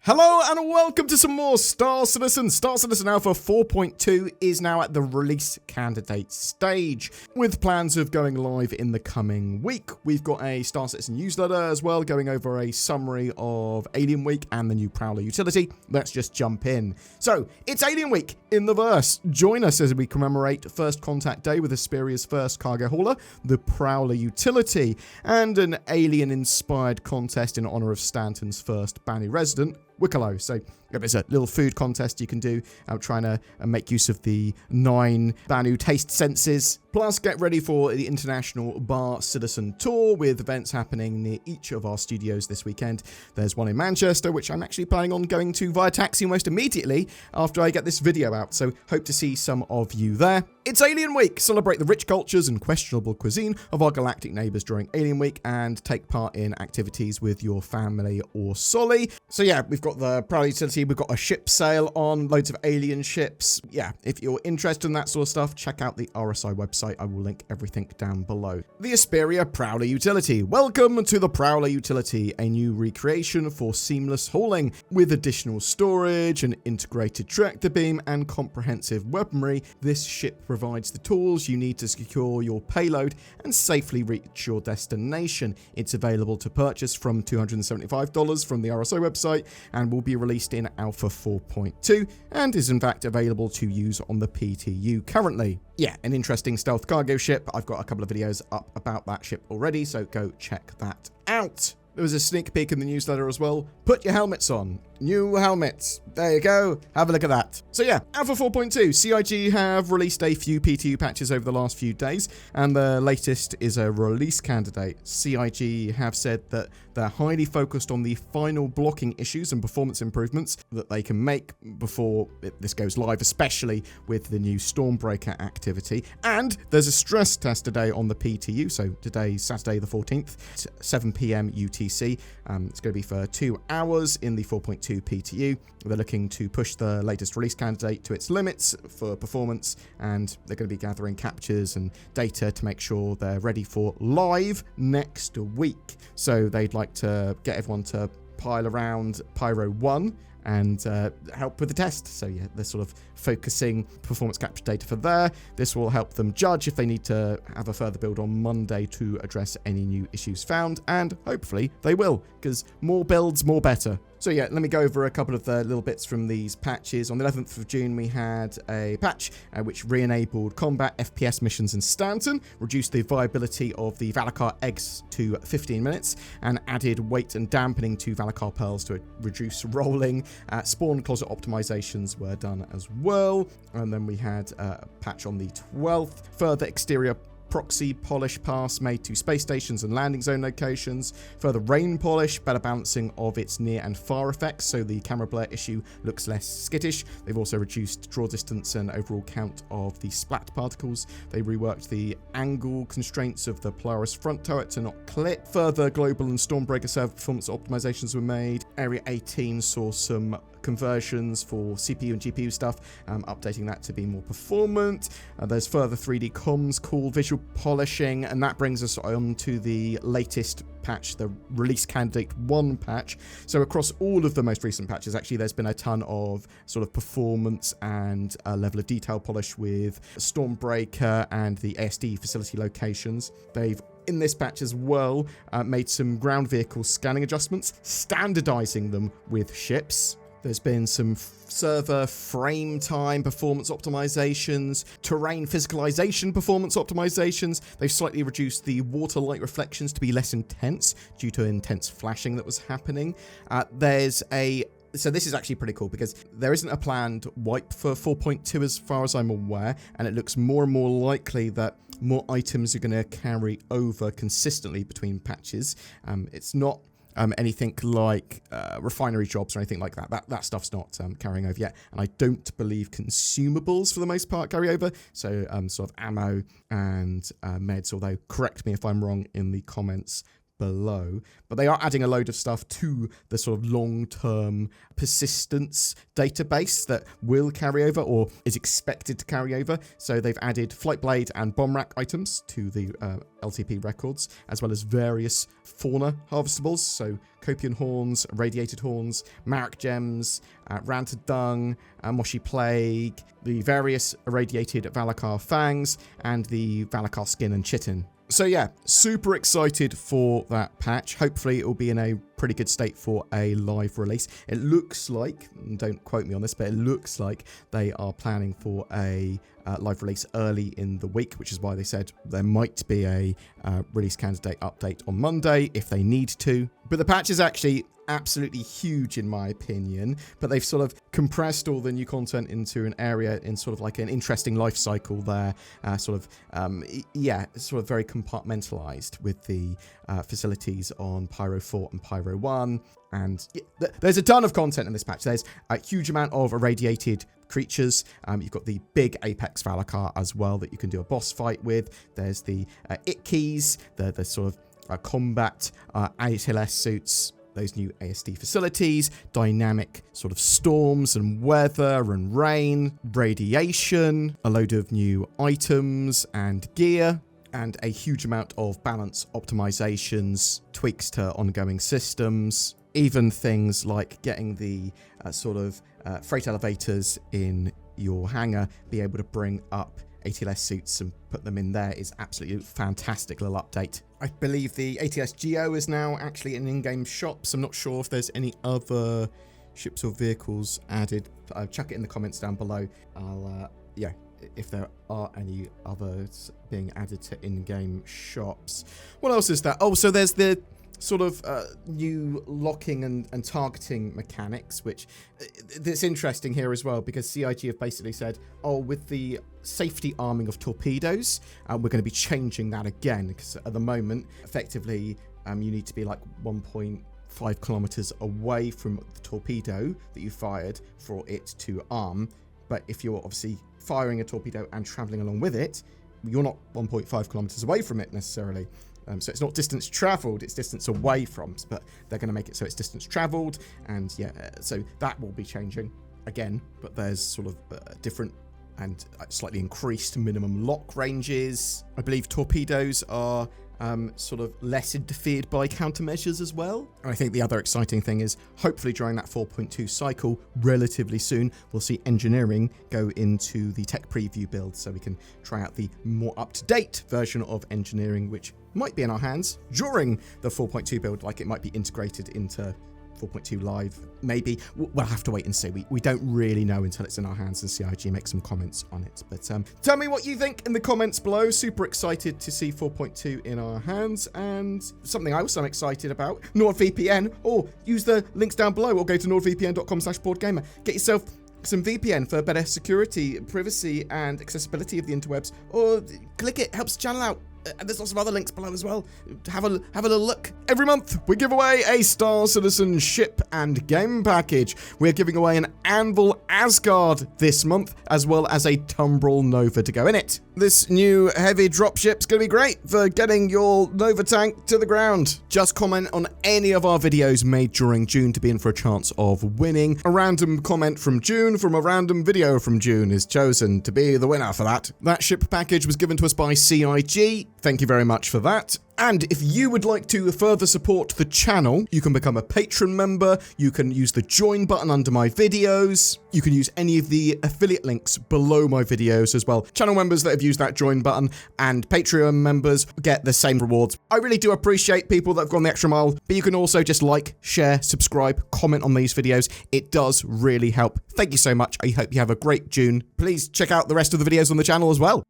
Hello and welcome to some more Star Citizen. Star Citizen Alpha 4.2 is now at the release candidate stage, with plans of going live in the coming week. We've got a Star Citizen newsletter as well, going over a summary of Alien Week and the new Prowler utility. Let's just jump in. So, it's Alien Week in the verse. Join us as we commemorate First Contact Day with Asperia's first cargo hauler, the Prowler utility, and an alien-inspired contest in honor of Stanton's first Banu resident, Wicklow. So there's a little food contest you can do, trying to make use of the 9 Banu taste senses. Plus, get ready for the International Bar Citizen Tour with events happening near each of our studios this weekend. There's one in Manchester, which I'm actually planning on going to via taxi almost immediately after I get this video out, so hope to see some of you there. It's Alien Week! Celebrate the rich cultures and questionable cuisine of our galactic neighbours during Alien Week and take part in activities with your family or Solly. So yeah, we've got the Prowler utility, we've got a ship sale on, loads of alien ships. Yeah, if you're interested in that sort of stuff, check out the RSI website. I will link everything down below. The Asperia Prowler utility. Welcome to the Prowler utility, a new recreation for seamless hauling. With additional storage, an integrated tractor beam, and comprehensive weaponry, this ship provides the tools you need to secure your payload and safely reach your destination. It's available to purchase from $275 from the RSI website and will be released in Alpha 4.2 and is in fact available to use on the PTU currently. Yeah, an interesting stealth cargo ship. I've got a couple of videos up about that ship already, so go check that out. There was a sneak peek in the newsletter as well. Put your helmets on. New helmets. There you go. Have a look at that. So yeah, Alpha 4.2. CIG have released a few PTU patches over the last few days, and the latest is a release candidate. CIG have said that they're highly focused on the final blocking issues and performance improvements that they can make before this goes live, especially with the new Stormbreaker activity. And there's a stress test today on the PTU, so today's Saturday the 14th, 7 PM UTC. It's going to be for 2 hours in the 4.2 PTU. They're looking to push the latest release candidate to its limits for performance, and they're going to be gathering captures and data to make sure they're ready for live next week. So they'd like to get everyone to pile around Pyro 1 and help with the test. So yeah, they're sort of focusing performance capture data for there. This will help them judge if they need to have a further build on Monday to address any new issues found, and hopefully they will, because more builds, more better. So yeah, let me go over a couple of the little bits from these patches. On the 11th of June, we had a patch which re-enabled combat FPS missions in Stanton, reduced the viability of the Valakar eggs to 15 minutes, and added weight and dampening to Valakar pearls to reduce rolling. Spawn closet optimizations were done as well. And then we had a patch on the 12th. Further exterior proxy polish pass made to space stations and landing zone locations, further rain polish, better balancing of its near and far effects so the camera blare issue looks less skittish. They've also reduced draw distance and overall count of the splat particles. They reworked the angle constraints of the Polaris front turret to not clip. Further global and Stormbreaker server performance optimizations were made. Area 18 saw some conversions for CPU and GPU stuff, updating that to be more performant. There's further 3D comms, cool visual polishing, and that brings us on to the latest patch, the release candidate 1 patch. So across all of the most recent patches, actually, there's been a ton of sort of performance and level of detail polish with Stormbreaker and the ASD facility locations. They've in this patch as well made some ground vehicle scanning adjustments, standardizing them with ships. There's been some server frame time performance optimizations, terrain physicalization performance optimizations. They've slightly reduced the water light reflections to be less intense due to intense flashing that was happening. So this is actually pretty cool because there isn't a planned wipe for 4.2 as far as I'm aware, and it looks more and more likely that more items are going to carry over consistently between patches. It's not anything like refinery jobs or anything like that. That stuff's not carrying over yet. And I don't believe consumables for the most part carry over. So sort of ammo and meds, although correct me if I'm wrong in the comments below. But they are adding a load of stuff to the sort of long-term persistence database that will carry over or is expected to carry over. So they've added Flight Blade and Bomb Rack items to the LTP records, as well as various fauna harvestables. So Copian horns, radiated horns, Marek gems, Ranted dung, Moshi plague, the various irradiated Valakar fangs, and the Valakar skin and chitin. So yeah, super excited for that patch. Hopefully it will be in a pretty good state for a live release. It looks like, don't quote me on this, but it looks like they are planning for a live release early in the week, which is why they said there might be a release candidate update on Monday if they need to. But the patch is actually absolutely huge in my opinion, but they've sort of compressed all the new content into an area in sort of like an interesting life cycle there, sort of very compartmentalized with the facilities on Pyro 4 and Pyro 1. And there's a ton of content in this patch. There's a huge amount of irradiated creatures. You've got the big Apex Valakar as well that you can do a boss fight with. There's the It keys, the sort of combat ATLS suits, those new ASD facilities, dynamic sort of storms and weather and rain, radiation, a load of new items and gear, and a huge amount of balance optimizations, tweaks to ongoing systems, even things like getting the freight elevators in your hangar, be able to bring up ATLS suits and put them in there is absolutely fantastic little update. I believe the ATLS Geo is now actually in in-game shops. I'm not sure if there's any other ships or vehicles added. Chuck it in the comments down below. If there are any others being added to in-game shops. What else is that? Oh, so there's the sort of new locking and targeting mechanics, which that's interesting here as well, because CIG have basically said, oh, with the safety arming of torpedoes, we're going to be changing that again, because at the moment, effectively, you need to be like 1.5 kilometers away from the torpedo that you fired for it to arm. But if you're obviously firing a torpedo and traveling along with it, you're not 1.5 kilometers away from it necessarily. So it's not distance traveled, it's distance away from, but they're going to make it so it's distance traveled. And yeah, so that will be changing again, but there's sort of different and slightly increased minimum lock ranges. I believe torpedoes are sort of less interfered by countermeasures as well. And I think the other exciting thing is hopefully during that 4.2 cycle relatively soon, we'll see engineering go into the tech preview build, so we can try out the more up-to-date version of engineering, which might be in our hands during the 4.2 build, like it might be integrated into 4.2 live, maybe. We'll have to wait and see. We don't really know until it's in our hands and CIG make some comments on it. But tell me what you think in the comments below. Super excited to see 4.2 in our hands. And something I also am excited about, NordVPN. Or use the links down below, or go to nordvpn.com/BoredGamer. Get yourself some VPN for better security, privacy, and accessibility of the interwebs. Or click it, helps the channel out. And there's lots of other links below as well. Have a little look. Every month, we give away a Star Citizen ship and game package. We're giving away an Anvil Asgard this month, as well as a Tumbril Nova to go in it. This new heavy dropship's going to be great for getting your Nova tank to the ground. Just comment on any of our videos made during June to be in for a chance of winning. A random comment from June from a random video from June is chosen to be the winner for that. That ship package was given to us by CIG. Thank you very much for that. And if you would like to further support the channel, you can become a patron member, you can use the join button under my videos, you can use any of the affiliate links below my videos as well. Channel members that have used that join button and Patreon members get the same rewards. I really do appreciate people that have gone the extra mile, but you can also just like, share, subscribe, comment on these videos. It does really help. Thank you so much. I hope you have a great June. Please check out the rest of the videos on the channel as well.